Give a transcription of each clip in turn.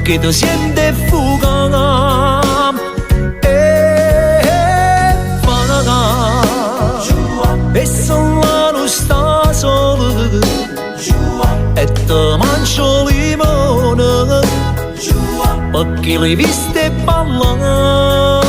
que te sientes fugam Fana E son la non sta solo E te mangio limone Perché le viste ballano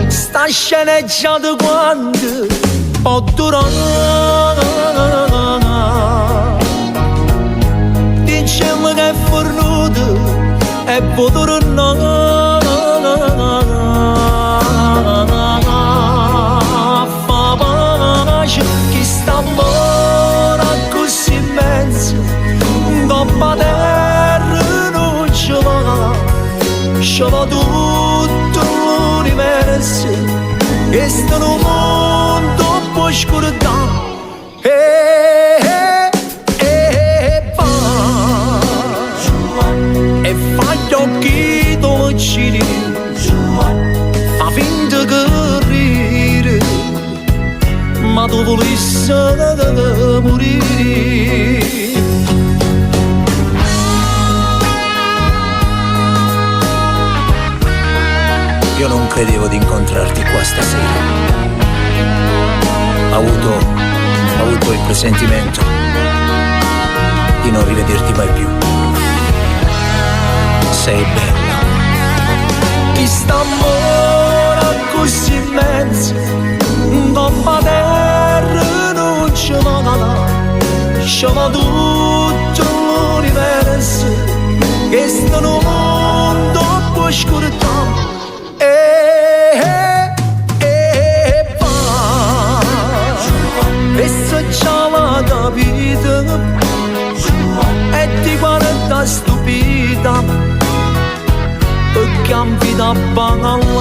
Sta sceneggiato quando può durare Diciamo che è fornuto e può tornare Fa pace chi sta buona così immensa Coppa terra non ce va tutto l'universo Che sta nel mondo può scordare E fa gli occhi dolci Fa finta che ride Ma tu volessi morire Io non credevo di incontrarti qua stasera Ho avuto il presentimento di non rivederti mai più Sei bella Chi sta buona così immensa Coppa terra non ce va tutto l'universo Che sta nel mondo può scordare E se già la capita E ti guarda stupida Perché in vita banale